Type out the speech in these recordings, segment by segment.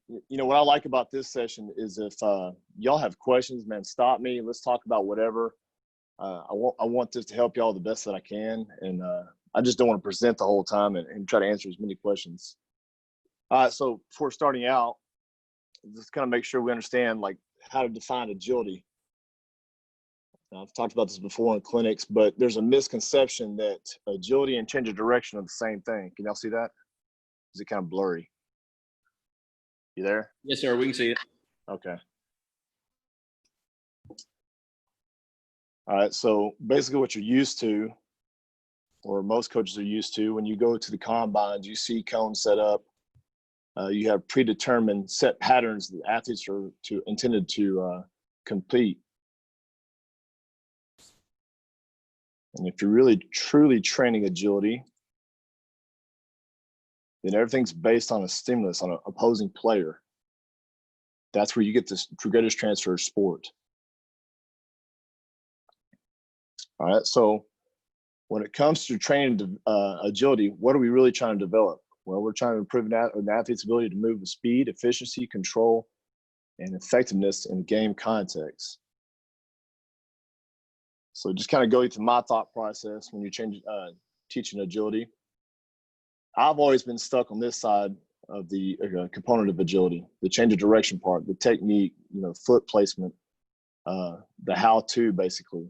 you know, what I like about this session is if y'all have questions, man, stop me. Let's talk about whatever. I want this to help y'all the best that I can. And I just don't want to present the whole time and try to answer as many questions. All right, so before starting out, just kind of make sure we understand like how to define agility. Now, I've talked about this before in clinics, but there's a misconception that agility and change of direction are the same thing. Can y'all see that? Is it kind of blurry? You there? Yes, sir. We can see it. Okay. All right. So basically what you're used to, or most coaches are used to, when you go to the combines, you see cones set up. You have predetermined set patterns that athletes are intended to compete. And if you're really truly training agility, then everything's based on a stimulus, on an opposing player. That's where you get this greatest transfer of sport. All right, so when it comes to training agility, what are we really trying to develop? Well, we're trying to improve an athlete's ability to move with speed, efficiency, control, and effectiveness in game context. So just kind of going through my thought process when you're teaching agility. I've always been stuck on this side of the component of agility, the change of direction part, the technique, you know, foot placement, the how-to basically.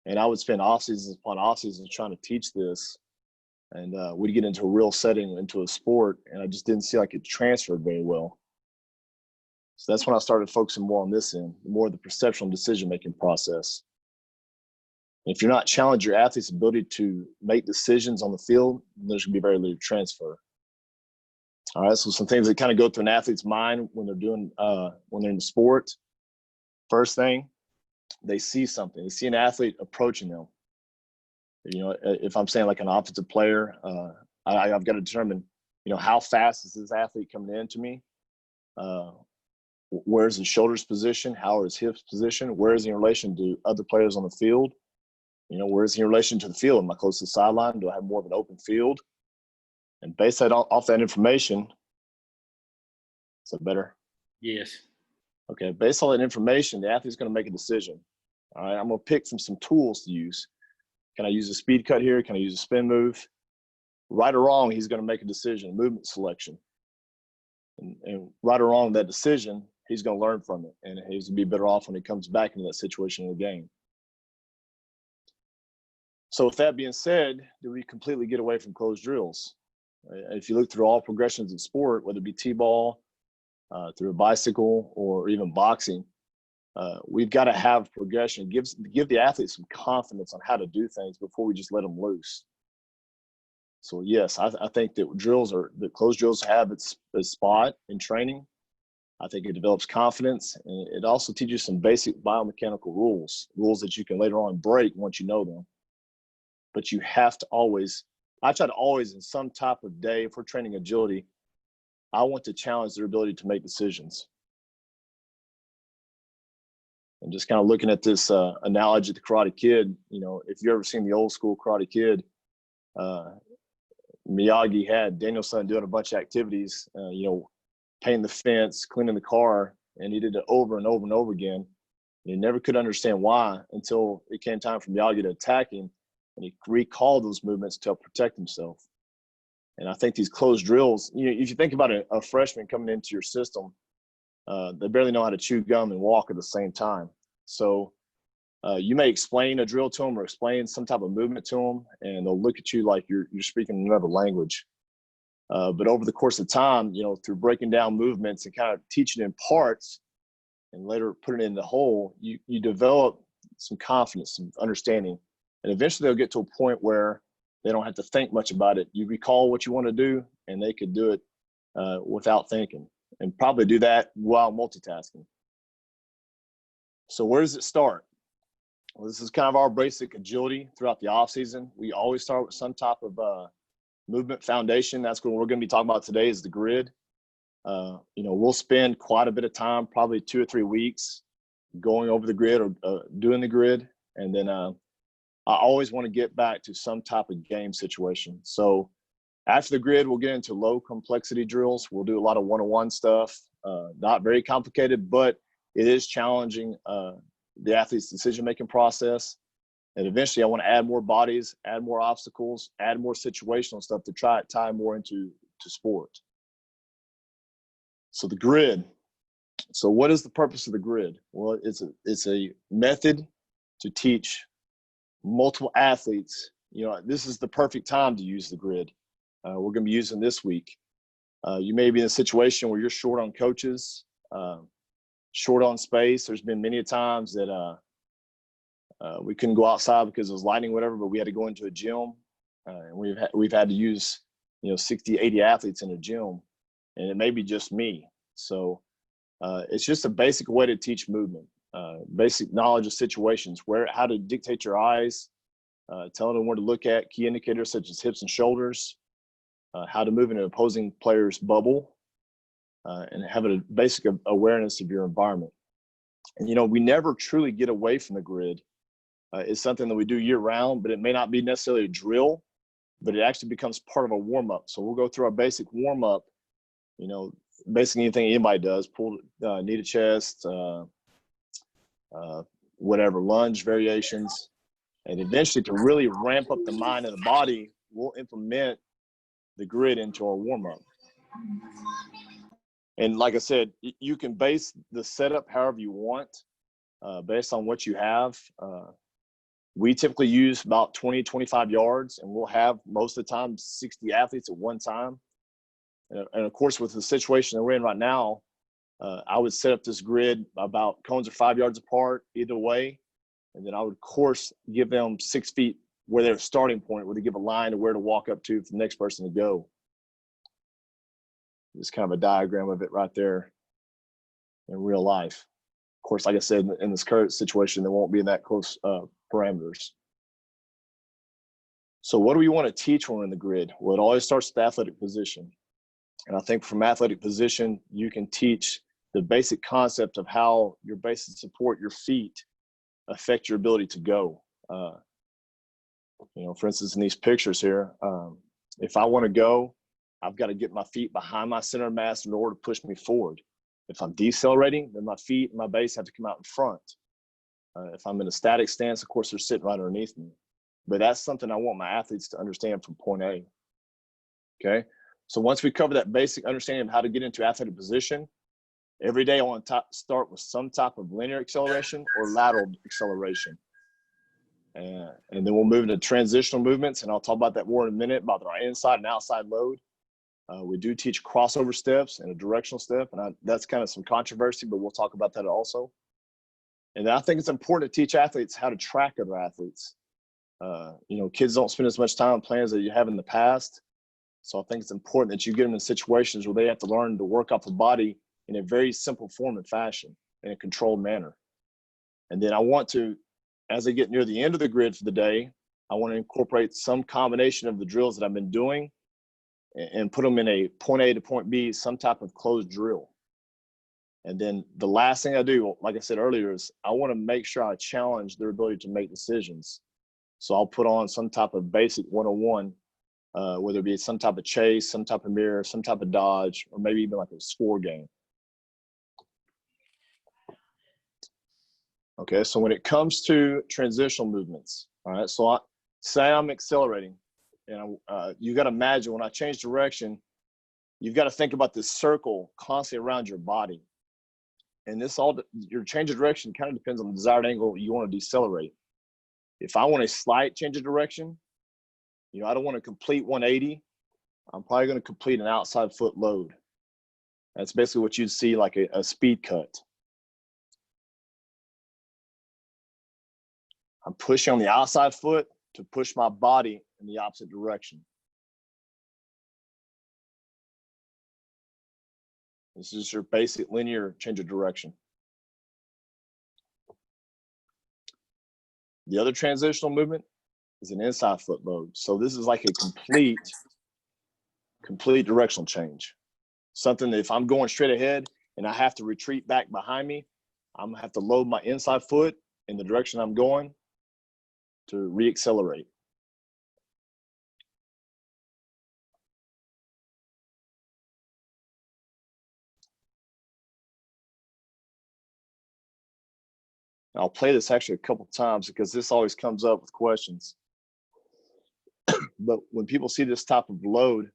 And I would spend off seasons upon off seasons trying to teach this. And we'd get into a real setting, into a sport, and I just didn't see like it transferred very well. So that's when I started focusing more on this end, more of the perceptual decision-making process. If you're not challenging your athlete's ability to make decisions on the field, there's going to be very little transfer. All right, so some things that kind of go through an athlete's mind when they're doing, when they're in the sport. First thing, they see something. They see an athlete approaching them. You know, if I'm saying like an offensive player, I've got to determine, you know, how fast is this athlete coming into me? Where's his shoulders position? How is his position? Where is he in relation to other players on the field? You know, where is he in relation to the field? Am I close to the sideline? Do I have more of an open field? And based off that information, is that better? Yes. Okay, based on that information, the athlete's going to make a decision. All right, I'm going to pick from some tools to use. Can I use a speed cut here? Can I use a spin move? Right or wrong, he's going to make a decision, movement selection. And right or wrong, that decision, he's going to learn from it. And he's going to be better off when he comes back into that situation in the game. So with that being said, do we completely get away from closed drills? If you look through all progressions of sport, whether it be t-ball, through a bicycle, or even boxing, we've got to have progression. Give the athlete some confidence on how to do things before we just let them loose. So yes, I think that closed drills have its spot in training. I think it develops confidence, and it also teaches some basic biomechanical rules that you can later on break once you know them. But you have to always, I try to always in some type of day, if we're training agility, I want to challenge their ability to make decisions. And just kind of looking at this analogy of the Karate Kid, you know, if you've ever seen the old school Karate Kid, Miyagi had Daniel-san doing a bunch of activities, you know, painting the fence, cleaning the car, and he did it over and over and over again. And he never could understand why until it came time for Miyagi to attack him, and he recalled those movements to help protect himself. And I think these closed drills, you know, if you think about a freshman coming into your system, they barely know how to chew gum and walk at the same time. So you may explain a drill to them or explain some type of movement to them, and they'll look at you like you're speaking another language. But over the course of time, you know, through breaking down movements and kind of teaching in parts and later putting it in the whole, you develop some confidence, some understanding. And eventually they'll get to a point where they don't have to think much about it. You recall what you want to do, and they could do it without thinking, and probably do that while multitasking. So where does it start? Well, this is kind of our basic agility throughout the off season. We always start with some type of movement foundation. That's what we're going to be talking about today, is the grid. You know, we'll spend quite a bit of time, probably 2 or 3 weeks, going over the grid or doing the grid. And then I always want to get back to some type of game situation. So after the grid, we'll get into low complexity drills. We'll do a lot of one-on-one stuff. Not very complicated, but it is challenging the athlete's decision-making process. And eventually I want to add more bodies, add more obstacles, add more situational stuff to try to tie more into sport. So the grid. So what is the purpose of the grid? Well, it's a method to teach multiple athletes. You know, this is the perfect time to use the grid. We're going to be using this week. You may be in a situation where you're short on coaches, short on space. There's been many times that we couldn't go outside because it was lightning, whatever, but we had to go into a gym. And we've had to use, 60, 80 athletes in a gym, and it may be just me. So it's just a basic way to teach movement, basic knowledge of situations, how to dictate your eyes, telling them where to look at, key indicators such as hips and shoulders, how to move in an opposing player's bubble, and have a basic awareness of your environment. And, we never truly get away from the grid. It's something that we do year round, but it may not be necessarily a drill, but it actually becomes part of a warm-up. So we'll go through our basic warm-up, basically anything anybody does, pull, knee to chest, whatever, lunge variations. And eventually, to really ramp up the mind and the body, we'll implement the grid into our warm-up. And like I said, you can base the setup however you want, based on what you have. We typically use about 20, 25 yards, and we'll have most of the time 60 athletes at one time. And of course, with the situation that we're in right now, I would set up this grid about cones are 5 yards apart either way. And then I would, of course, give them 6 feet where their starting point, where they give a line to where to walk up to for the next person to go. Just kind of a diagram of it right there in real life. Of course, like I said, in this current situation, there won't be in that close parameters. So what do we want to teach when we're in the grid? Well, it always starts with the athletic position. And I think from athletic position, you can teach the basic concept of how your basic support, your feet, affect your ability to go. For instance, in these pictures here, if I want to go, I've got to get my feet behind my center of mass in order to push me forward. If I'm decelerating, then my feet and my base have to come out in front. If I'm in a static stance, of course, they're sitting right underneath me. But that's something I want my athletes to understand from point A. Okay. So once we cover that basic understanding of how to get into athletic position, every day I want to start with some type of linear acceleration or lateral acceleration. And then we'll move into transitional movements, and I'll talk about that more in a minute, about our inside and outside load. We do teach crossover steps and a directional step, and that's kind of some controversy, but we'll talk about that also. And I think it's important to teach athletes how to track other athletes. Kids don't spend as much time playing as you have in the past. So I think it's important that you get them in situations where they have to learn to work off the body in a very simple form and fashion, in a controlled manner. And then I want to, as they get near the end of the grid for the day, I want to incorporate some combination of the drills that I've been doing and put them in a point A to point B, some type of closed drill. And then the last thing I do, like I said earlier, is I want to make sure I challenge their ability to make decisions. So I'll put on some type of basic 101, whether it be some type of chase, some type of mirror, some type of dodge, or maybe even like a score game. Okay, so when it comes to transitional movements, all right, so say I'm accelerating, and you got to imagine when I change direction, you've got to think about this circle constantly around your body. And your change of direction kind of depends on the desired angle you want to decelerate. If I want a slight change of direction, I don't want to complete 180. I'm probably going to complete an outside foot load. That's basically what you'd see like a speed cut. I'm pushing on the outside foot to push my body in the opposite direction. This is your basic linear change of direction. The other transitional movement is an inside foot load. So this is like a complete directional change. Something that if I'm going straight ahead and I have to retreat back behind me, I'm gonna have to load my inside foot in the direction I'm going to reaccelerate. I'll play this actually a couple times because this always comes up with questions. But when people see this type of load,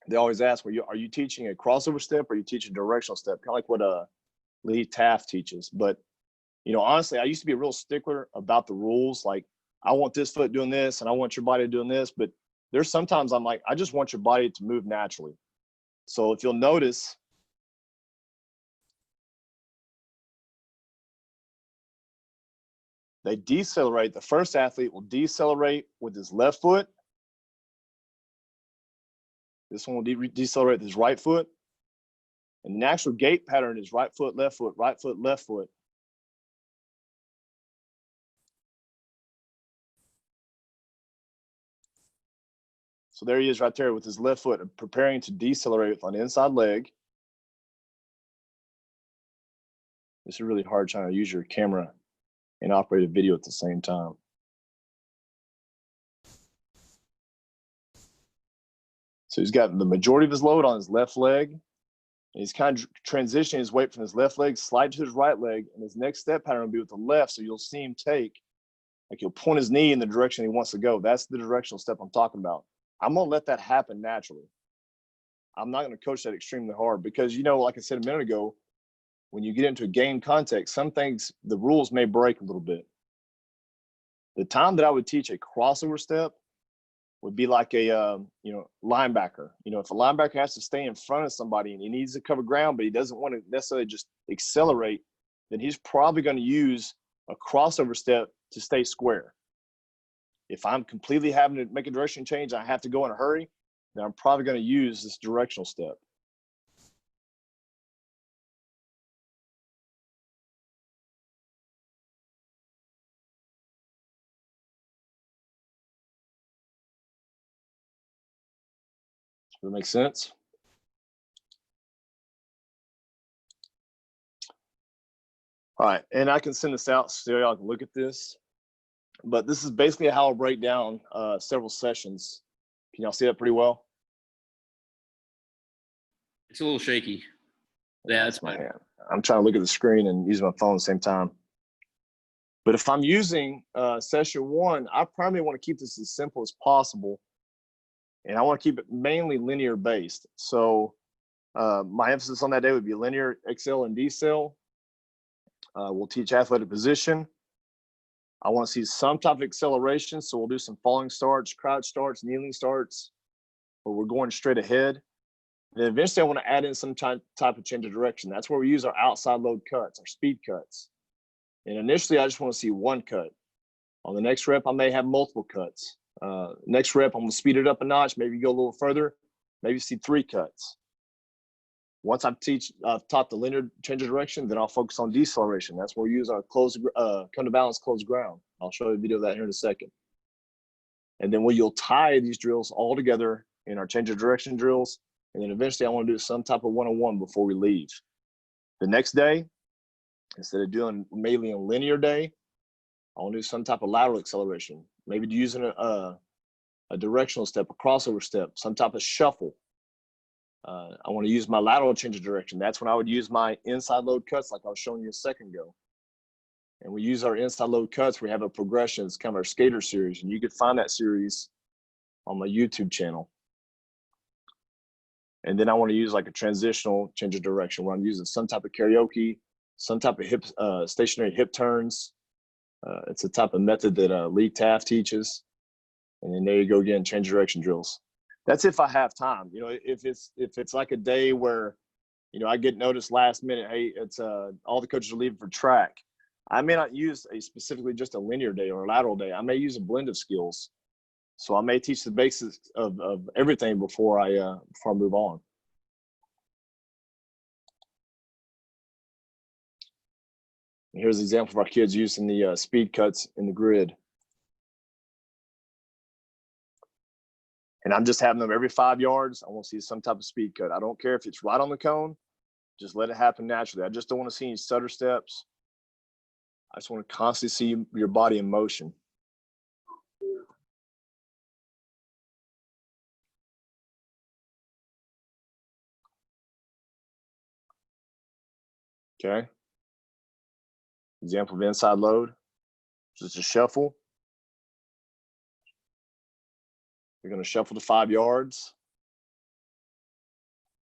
they always ask, well, are you teaching a crossover step or are you teaching a directional step? Kind of like what Lee Taft teaches. But, honestly, I used to be a real stickler about the rules. Like, I want this foot doing this and I want your body doing this. But there's sometimes I'm like, I just want your body to move naturally. So if you'll notice, they decelerate. The first athlete will decelerate with his left foot. This one will decelerate with his right foot. And the natural gait pattern is right foot, left foot, right foot, left foot. So there he is right there with his left foot preparing to decelerate with an inside leg. This is really hard trying to use your camera and operate a video at the same time. So he's got the majority of his load on his left leg. And he's kind of transitioning his weight from his left leg, slide to his right leg, and his next step pattern will be with the left. So you'll see him take, like he'll point his knee in the direction he wants to go. That's the directional step I'm talking about. I'm going to let that happen naturally. I'm not going to coach that extremely hard because, like I said a minute ago, when you get into a game context, some things, the rules may break a little bit. The time that I would teach a crossover step would be like a linebacker. If a linebacker has to stay in front of somebody and he needs to cover ground, but he doesn't want to necessarily just accelerate, then he's probably going to use a crossover step to stay square. If I'm completely having to make a direction change, I have to go in a hurry, then I'm probably going to use this directional step. Does that make sense? All right, and I can send this out so y'all can look at this. But this is basically how I'll break down several sessions. Can y'all see that pretty well? It's a little shaky. Yeah, that's my fine. hand. I'm trying to look at the screen and use my phone at the same time. But if I'm using session one, I primarily want to keep this as simple as possible. And I want to keep it mainly linear based. So my emphasis on that day would be linear, accel, and decel. We'll teach athletic position. I want to see some type of acceleration. So we'll do some falling starts, crouch starts, kneeling starts, where we're going straight ahead. And then eventually I want to add in some type of change of direction. That's where we use our outside load cuts, our speed cuts. And initially, I just want to see one cut. On the next rep, I may have multiple cuts. Next rep, I'm going to speed it up a notch, maybe go a little further, maybe see 3 cuts. Once I've taught the linear change of direction, then I'll focus on deceleration. That's where we use our come to balance, close ground. I'll show you a video of that here in a second. And then you'll tie these drills all together in our change of direction drills. And then eventually I want to do some type of one-on-one before we leave. The next day, instead of doing mainly a linear day, I want to do some type of lateral acceleration. Maybe using a directional step, a crossover step, some type of shuffle. I want to use my lateral change of direction. That's when I would use my inside load cuts like I was showing you a second ago. And we use our inside load cuts. We have a progression. It's kind of our skater series. And you can find that series on my YouTube channel. And then I want to use like a transitional change of direction where I'm using some type of karaoke, some type of stationary hip turns. It's a type of method that Lee Taft teaches. And then there you go again, change direction drills. That's if I have time. If it's like a day where, I get noticed last minute, hey, it's all the coaches are leaving for track. I may not use specifically just a linear day or a lateral day. I may use a blend of skills. So I may teach the basics of everything before I move on. And here's an example of our kids using the speed cuts in the grid. And I'm just having them every 5 yards. I want to see some type of speed cut. I don't care if it's right on the cone. Just let it happen naturally. I just don't want to see any stutter steps. I just want to constantly see your body in motion. Okay. Example of inside load, just a shuffle. You're going to shuffle to 5 yards,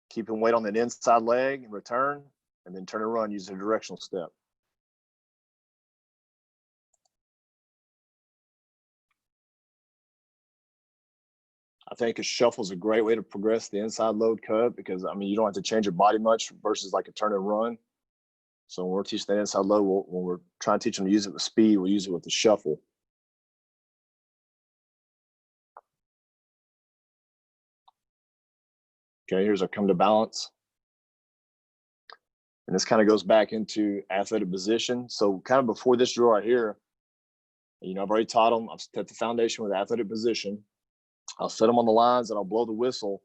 keeping weight on that inside leg, return, and then turn and run using a directional step. I think a shuffle is a great way to progress the inside load cut because, I mean, you don't have to change your body much versus like a turn and run. So when we're teaching that inside load, when we're trying to teach them to use it with speed, we'll use it with the shuffle. Okay, here's our come to balance. And this kind of goes back into athletic position. So kind of before this drill right here, you know, I've already taught them. I've set the foundation with athletic position. I'll set them on the lines and I'll blow the whistle.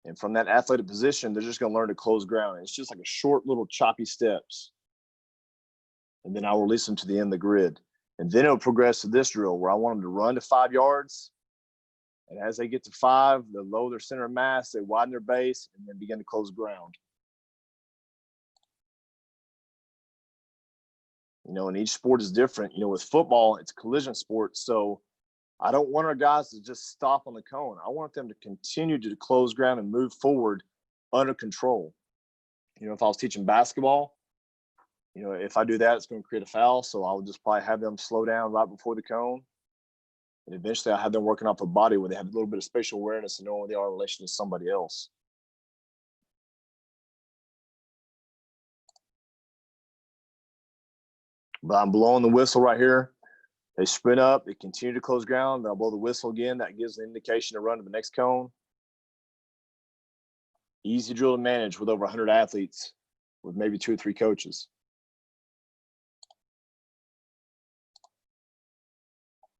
And from that athletic position, they're just going to learn to close ground. It's just like a short little choppy steps. And then I'll release them to the end of the grid. And then it'll progress to this drill where I want them to run to 5 yards. And as they get to 5, they lower their center of mass, they widen their base, and then begin to close ground. You know, and each sport is different. You know, with football, it's a collision sport. So I don't want our guys to just stop on the cone. I want them to continue to close ground and move forward under control. You know, if I was teaching basketball, you know, if I do that, it's going to create a foul. So I would just probably have them slow down right before the cone. And eventually I'll have them working off a body where they have a little bit of spatial awareness and know where they are in relation to somebody else. But I'm blowing the whistle right here. They sprint up, they continue to close ground. Then I'll blow the whistle again. That gives an indication to run to the next cone. Easy drill to manage with over 100 athletes with maybe 2 or 3 coaches.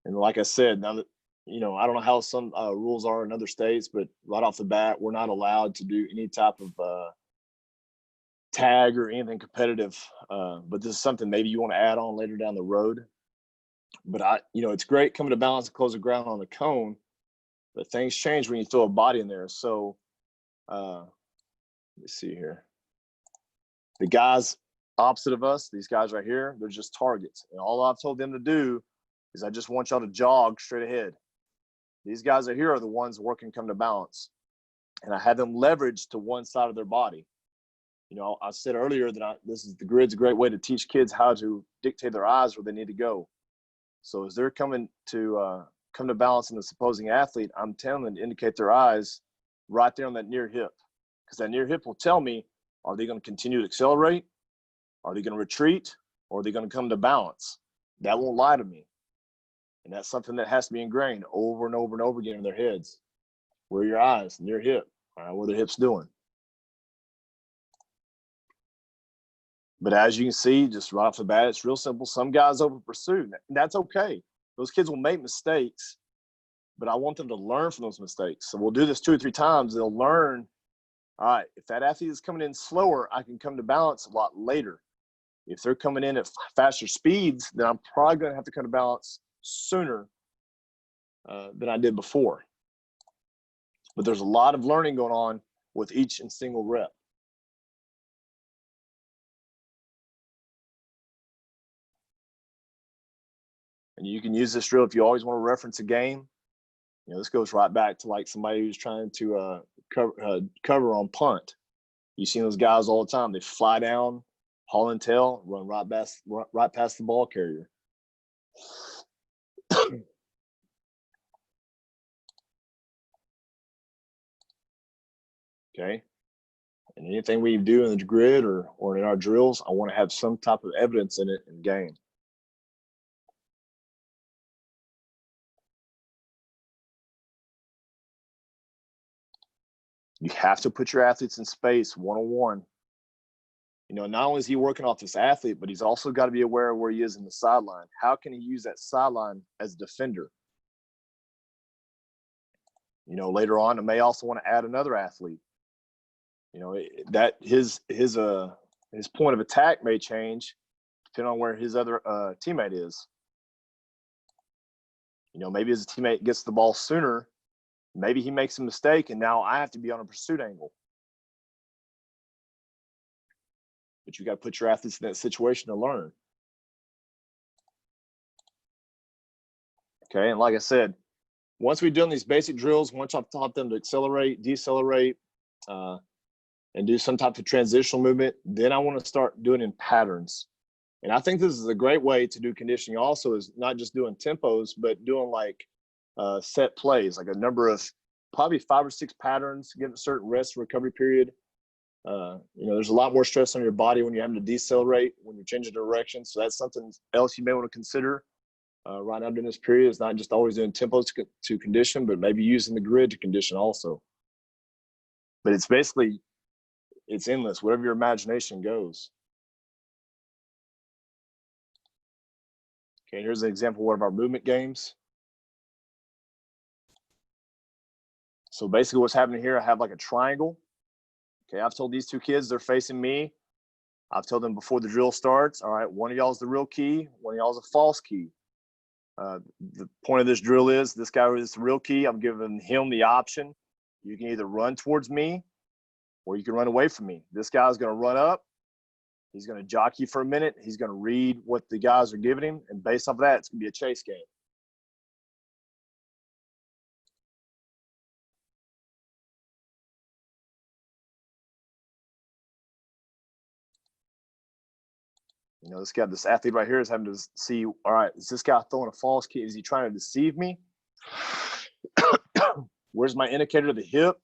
And like I said, now that, you know, I don't know how some rules are in other states, but right off the bat, we're not allowed to do any type of tag or anything competitive. But this is something maybe you want to add on later down the road. But you know, it's great coming to balance and close the ground on the cone, but things change when you throw a body in there. So let's see here. The guys opposite of us, these guys right here, they're just targets. And all I've told them to do is I just want y'all to jog straight ahead. These guys right here are the ones working come to balance. And I have them leverage to one side of their body. You know, I said earlier that the grid's a great way to teach kids how to dictate their eyes where they need to go. So as they're coming to come to balance in this opposing athlete, I'm telling them to indicate their eyes right there on that near hip. Because that near hip will tell me, are they going to continue to accelerate? Are they going to retreat? Or are they going to come to balance? That won't lie to me. And that's something that has to be ingrained over and over and over again in their heads. Where are your eyes? Near hip. All right, what are their hips doing? But as you can see, just right off the bat, it's real simple. Some guys over pursue, and that's okay. Those kids will make mistakes, but I want them to learn from those mistakes. So we'll do this 2 or 3 times. They'll learn, all right, if that athlete is coming in slower, I can come to balance a lot later. If they're coming in at faster speeds, then I'm probably going to have to come to balance sooner than I did before. But there's a lot of learning going on with each and single rep. And you can use this drill if you always want to reference a game. You know, this goes right back to like somebody who's trying to cover on punt. You've seen those guys all the time. They fly down, haul and tail, run right past the ball carrier. Okay. And anything we do in the grid or in our drills, I want to have some type of evidence in it in game. You have to put your athletes in space one-on-one. You know, not only is he working off this athlete, but he's also got to be aware of where he is in the sideline. How can he use that sideline as a defender? You know, later on, I may also want to add another athlete. You know, that his point of attack may change depending on where his other teammate is. You know, maybe his teammate gets the ball sooner. Maybe he makes a mistake, and now I have to be on a pursuit angle. But you got to put your athletes in that situation to learn. Okay. And like I said, once we've done these basic drills, once I've taught them to accelerate, decelerate, and do some type of transitional movement, then I want to start doing in patterns. And I think this is a great way to do conditioning also, is not just doing tempos, but doing like set plays, like a number of probably 5 or 6 patterns, getting a certain rest recovery period. There's a lot more stress on your body when you're having to decelerate, when you're changing direction. So that's something else you may want to consider right now during this period. It's not just always doing tempos to condition, but maybe using the grid to condition also. But it's basically, it's endless, whatever your imagination goes. Okay, here's an example of one of our movement games. So basically what's happening here, I have like a triangle. Okay, I've told these 2 kids, they're facing me. I've told them before the drill starts, all right, one of y'all is the real key, one of y'all is a false key. The point of this drill is this guy is the real key. I'm giving him the option. You can either run towards me or you can run away from me. This guy's going to run up. He's going to jockey for a minute. He's going to read what the guys are giving him. And based off of that, it's going to be a chase game. This athlete right here is having to see, all right, is this guy throwing a false key? Is he trying to deceive me? Where's my indicator of the hip?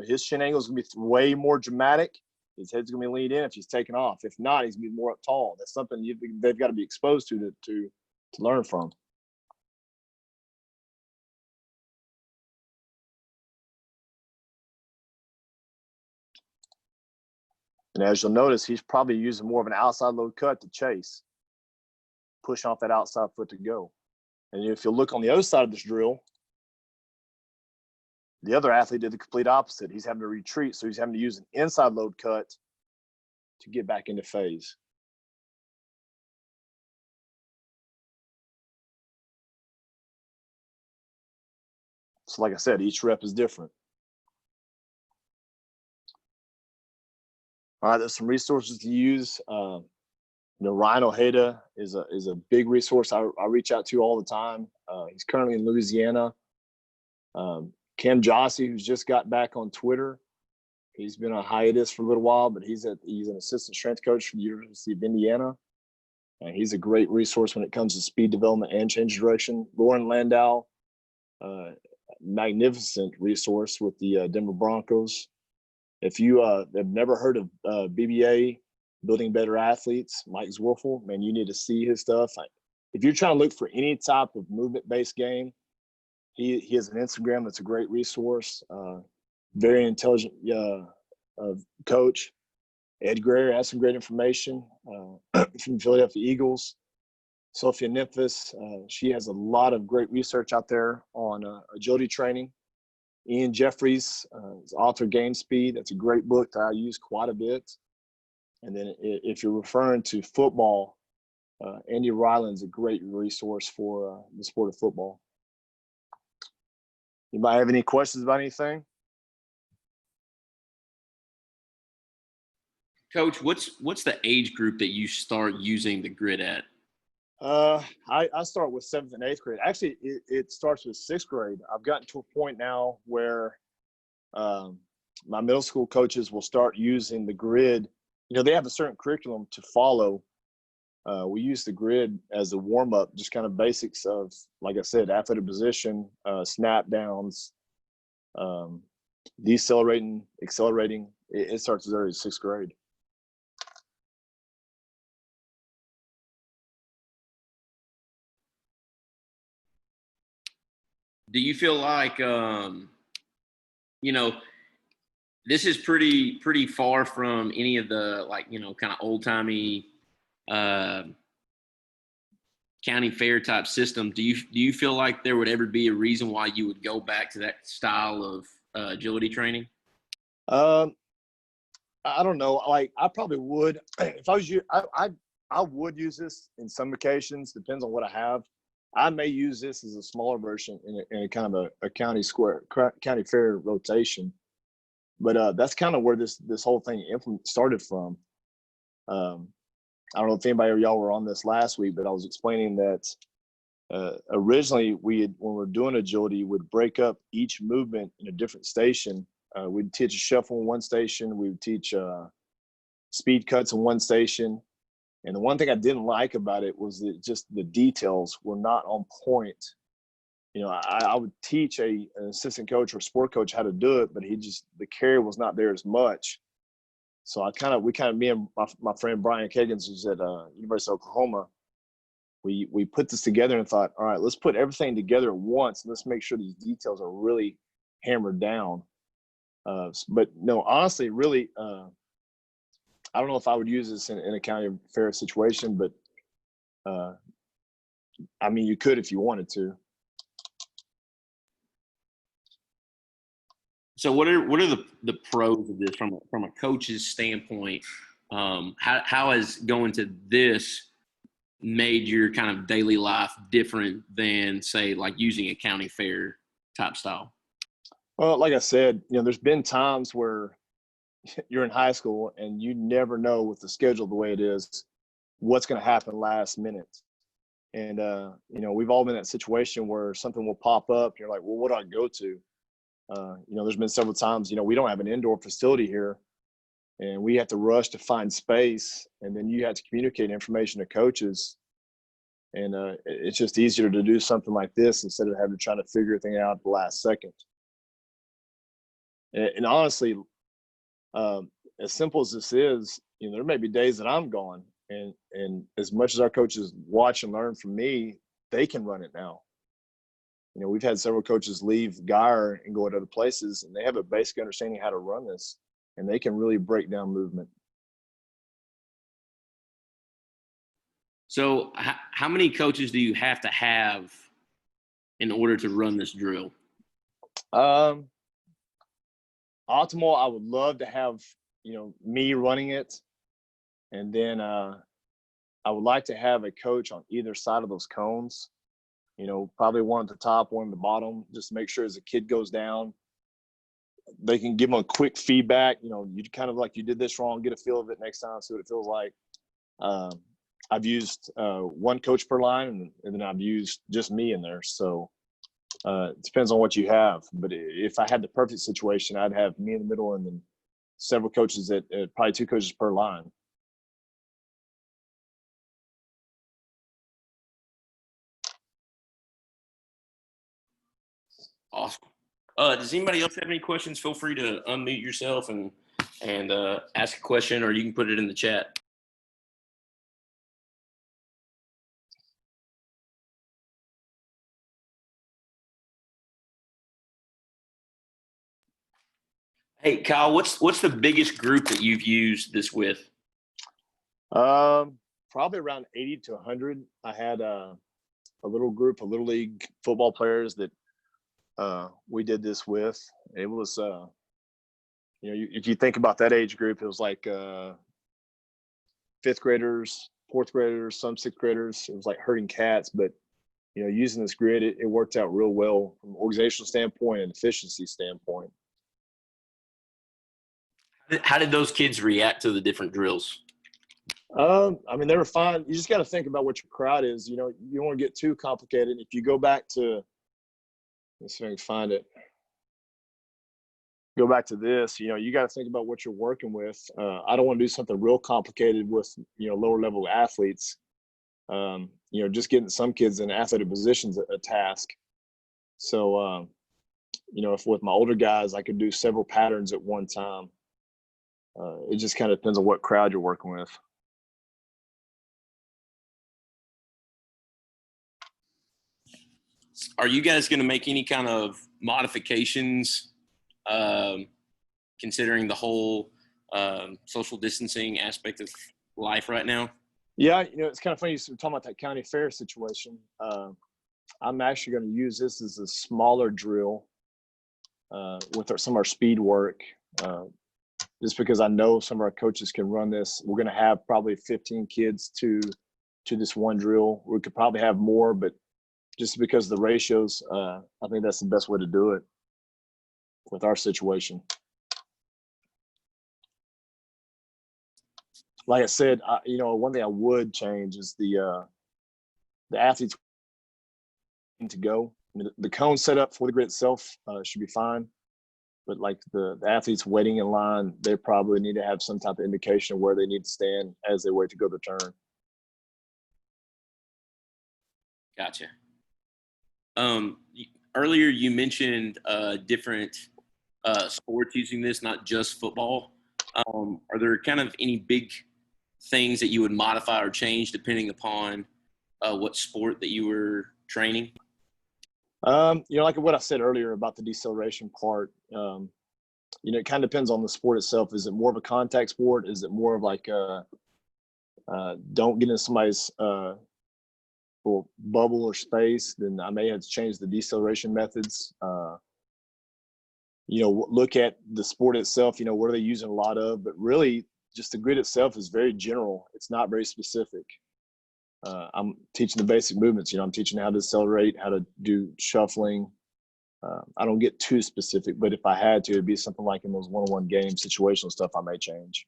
His shin angle is going to be way more dramatic. His head's going to be leaned in if he's taking off. If not, he's going to be more up tall. That's something they've got to be exposed to learn from. And as you'll notice, he's probably using more of an outside load cut to chase, pushing off that outside foot to go. And if you look on the other side of this drill, the other athlete did the complete opposite. He's having to retreat, so he's having to use an inside load cut to get back into phase. So like I said, each rep is different. All right, there's some resources to use. Ryan Ojeda is a big resource I reach out to all the time. He's currently in Louisiana. Cam Jossie, who's just got back on Twitter, he's been on hiatus for a little while, but he's an assistant strength coach for the University of Indiana. And he's a great resource when it comes to speed development and change direction. Lauren Landau, magnificent resource with the Denver Broncos. If you have never heard of BBA, Building Better Athletes, Mike Zwerfel, man, you need to see his stuff. If you're trying to look for any type of movement-based game, he has an Instagram that's a great resource. Very intelligent coach. Ed Greer has some great information from Philadelphia Eagles. Sophia Memphis, she has a lot of great research out there on agility training. Ian Jeffries is author of Game Speed. That's a great book that I use quite a bit. And then if you're referring to football, Andy Ryland's a great resource for the sport of football. You might have any questions about anything? Coach, what's the age group that you start using the grid at? I start with 7th and 8th grade. Actually, it starts with 6th grade. I've gotten to a point now where my middle school coaches will start using the grid. They have a certain curriculum to follow. We use the grid as a warm-up, just kind of basics of, like I said, athletic position, snap downs, decelerating, accelerating. It starts as early as 6th grade. Do you feel like, this is pretty far from any of the kind of old timey county fair type system? Do you feel like there would ever be a reason why you would go back to that style of agility training? I don't know. Like, I probably would. If I was you, I would use this in some occasions. Depends on what I have. I may use this as a smaller version in a kind of a county fair rotation. But that's kind of where this whole thing started from. I don't know if anybody of y'all were on this last week, but I was explaining that Originally, when we were doing agility, would break up each movement in a different station. We'd teach a shuffle in one station. We would teach speed cuts in one station. And the one thing I didn't like about it was that just the details were not on point. I would teach an assistant coach or sport coach how to do it, but the carry was not there as much. So me and my friend Brian Kagans, who's at University of Oklahoma, we put this together and thought, all right, let's put everything together at once. And let's make sure these details are really hammered down. But no, honestly, really, I don't know if I would use this in a county fair situation, but I mean, you could if you wanted to. So what are the pros of this from a coach's standpoint? How has going to this made your kind of daily life different than, say, like using a county fair type style? Well, like I said, there's been times where you're in high school and you never know with the schedule the way it is what's going to happen last minute. And we've all been in that situation where something will pop up. You're like, well, what do I go to? There's been several times, we don't have an indoor facility here and we have to rush to find space, and then you have to communicate information to coaches. And it's just easier to do something like this instead of having to try to figure everything out at the last second. And honestly, as simple as this is, there may be days that I'm gone, and as much as our coaches watch and learn from me, they can run it now. We've had several coaches leave Guyer and go to other places, and they have a basic understanding how to run this, and they can really break down movement. So how many coaches do you have to have in order to run this drill? Optimal, I would love to have, me running it. And then I would like to have a coach on either side of those cones, probably one at the top, one at the bottom, just to make sure as a kid goes down, they can give them a quick feedback. You kind of like, you did this wrong, get a feel of it next time, see what it feels like. I've used one coach per line, and then I've used just me in there. So it depends on what you have. But if I had the perfect situation, I'd have me in the middle and then several coaches at probably 2 coaches per line. Awesome. Does anybody else have any questions? Feel free to unmute yourself and ask a question, or you can put it in the chat. Hey, Kyle, what's the biggest group that you've used this with? Probably around 80 to 100. I had a little group of little league football players that we did this with. It was, if you think about that age group, it was like 5th graders, 4th graders, some 6th graders. It was like herding cats, but using this grid, it worked out real well from an organizational standpoint and efficiency standpoint. How did those kids react to the different drills? I mean, they were fine. You just got to think about what your crowd is. You don't want to get too complicated. If you go back to, let's see if I can find it. Go back to this, you got to think about what you're working with. I don't want to do something real complicated with, lower level athletes. Just getting some kids in athletic positions a task. So, if with my older guys, I could do several patterns at one time. It just kind of depends on what crowd you're working with. Are you guys going to make any kind of modifications, considering the whole social distancing aspect of life right now? Yeah, it's kind of funny you're talking about that county fair situation. I'm actually going to use this as a smaller drill with some of our speed work, just because I know some of our coaches can run this. We're going to have probably 15 kids to this one drill. We could probably have more, but just because of the ratios, I think that's the best way to do it with our situation. Like I said, one thing I would change is the athletes to go. I mean, the cone setup for the grid itself should be fine, but like the athletes waiting in line, they probably need to have some type of indication of where they need to stand as they wait to go their turn. Gotcha. Earlier you mentioned different sports using this, not just football. Are there kind of any big things that you would modify or change depending upon what sport that you were training? Like what I said earlier about the deceleration part, it kind of depends on the sport itself. Is it more of a contact sport? Is it more of like don't get in somebody's bubble or space? Then I may have to change the deceleration methods. Look at the sport itself. What are they using a lot of? But really, just the grid itself is very general. It's not very specific. I'm teaching the basic movements. I'm teaching how to accelerate, how to do shuffling. I don't get too specific, but if I had to, it'd be something like in those one-on-one game situational stuff I may change.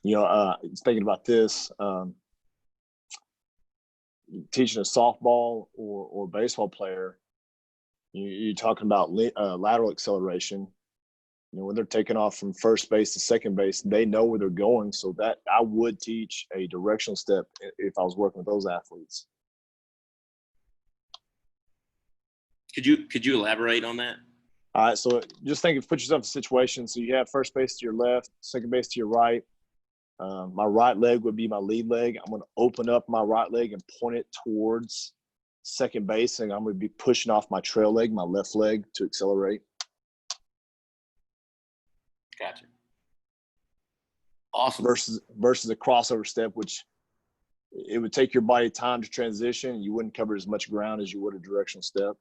Thinking about this, teaching a softball or baseball player, you're talking about lateral acceleration. When they're taking off from first base to second base, they know where they're going. So that I would teach a directional step if I was working with those athletes. Could you elaborate on that? All right. So just put yourself in a situation. So you have first base to your left, second base to your right. My right leg would be my lead leg. I'm going to open up my right leg and point it towards second base, and I'm going to be pushing off my trail leg, my left leg, to accelerate. Gotcha. Awesome. Versus a crossover step, which it would take your body time to transition. You wouldn't cover as much ground as you would a directional step.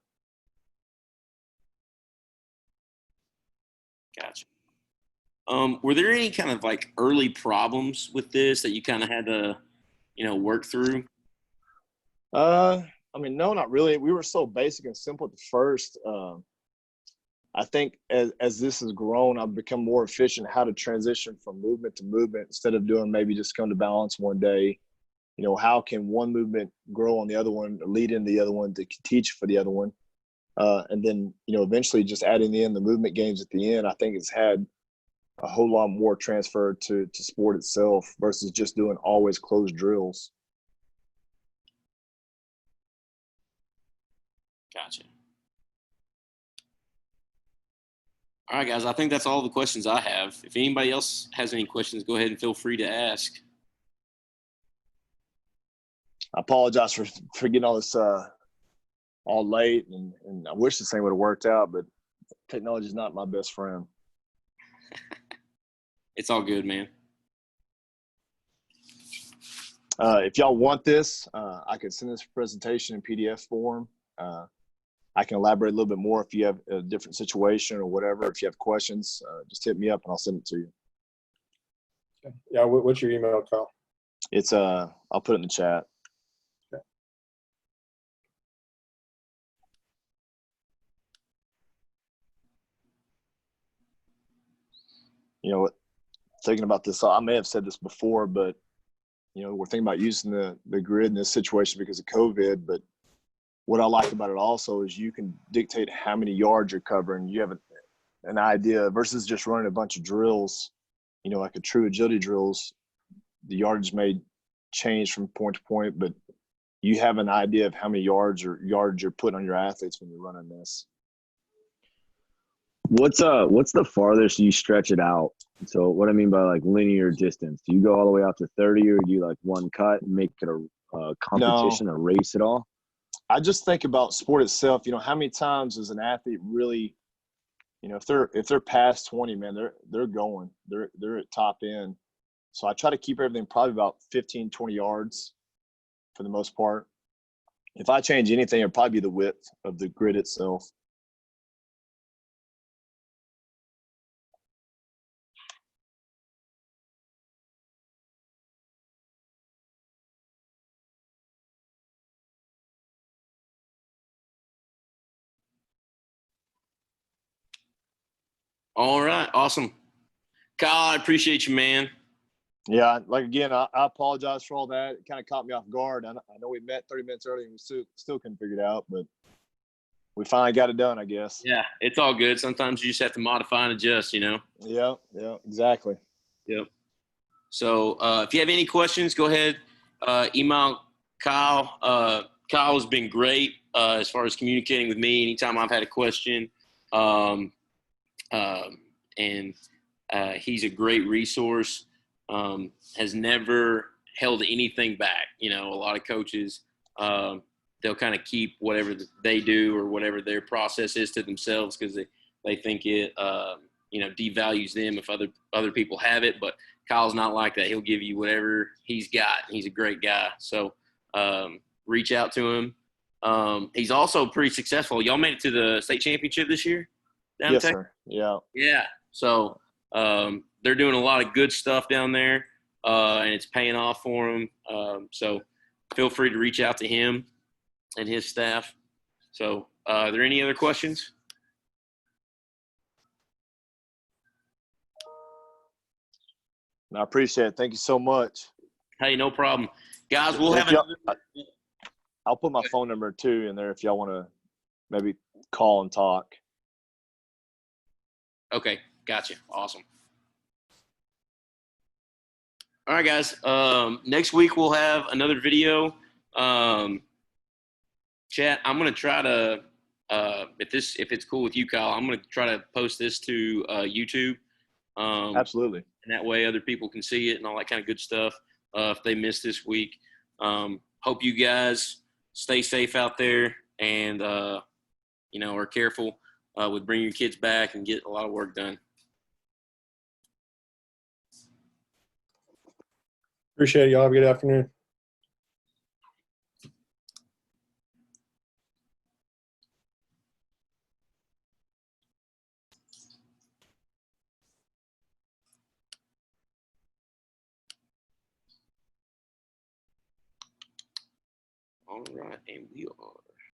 Gotcha. Were there any kind of like early problems with this that you kind of had to, work through? No, not really. We were so basic and simple at the first. I think as this has grown, I've become more efficient how to transition from movement to movement instead of doing maybe just come to balance one day. How can one movement grow on the other one, lead into the other one to teach for the other one? And then, eventually just adding in the movement games at the end, I think it's had a whole lot more transfer to sport itself versus just doing always closed drills. Gotcha. All right, guys, I think that's all the questions I have. If anybody else has any questions, go ahead and feel free to ask. I apologize for getting all this all late, and I wish this thing would have worked out, but technology is not my best friend. It's all good, man. If y'all want this, I can send this presentation in PDF form. I can elaborate a little bit more if you have a different situation or whatever. If you have questions, just hit me up and I'll send it to you. Yeah, what's your email, Kyle? It's I'll put it in the chat. Okay. Thinking about this, I may have said this before, but we're thinking about using the grid in this situation because of COVID. But what I like about it also is you can dictate how many yards you're covering. You have an idea versus just running a bunch of drills, like a true agility drills. The yardage may change from point to point, but you have an idea of how many yards you're putting on your athletes when you're running this. What's the farthest you stretch it out? So what I mean by like linear distance, do you go all the way out to 30, or do you like one cut and make it a competition, a race at all? I just think about sport itself. How many times is an athlete really, if they're past 20, man, they're going, they're at top end. So I try to keep everything probably about 15, 20 yards for the most part. If I change anything, it'll probably be the width of the grid itself. All right. Awesome. Kyle, I appreciate you, man. Yeah, like again, I apologize for all that. It kind of caught me off guard. I know we met 30 minutes early and we still couldn't figure it out, but we finally got it done, I guess. Yeah, it's all good. Sometimes you just have to modify and adjust, Yeah, exactly. Yep. So if you have any questions, go ahead, email Kyle. Kyle has been great as far as communicating with me anytime I've had a question. And he's a great resource. Has never held anything back. A lot of coaches, they'll kind of keep whatever they do or whatever their process is to themselves because they think it, devalues them if other people have it. But Kyle's not like that. He'll give you whatever he's got. He's a great guy. So reach out to him. He's also pretty successful. Y'all made it to the state championship this year? Yes, sir. Yeah. Yeah. So they're doing a lot of good stuff down there, and it's paying off for them. So feel free to reach out to him and his staff. So are there any other questions? I appreciate it. Thank you so much. Hey, no problem. Guys, we'll have I'll put my phone number too in there if y'all want to maybe call and talk. Okay, gotcha. Awesome. All right, guys. Next week we'll have another video. Chat, I'm gonna try to if it's cool with you, Kyle, I'm gonna try to post this to YouTube. Absolutely. And that way other people can see it and all that kind of good stuff if they missed this week. Hope you guys stay safe out there and are careful with bringing your kids back and get a lot of work done. Appreciate it. Y'all have a good afternoon. All right, and we are.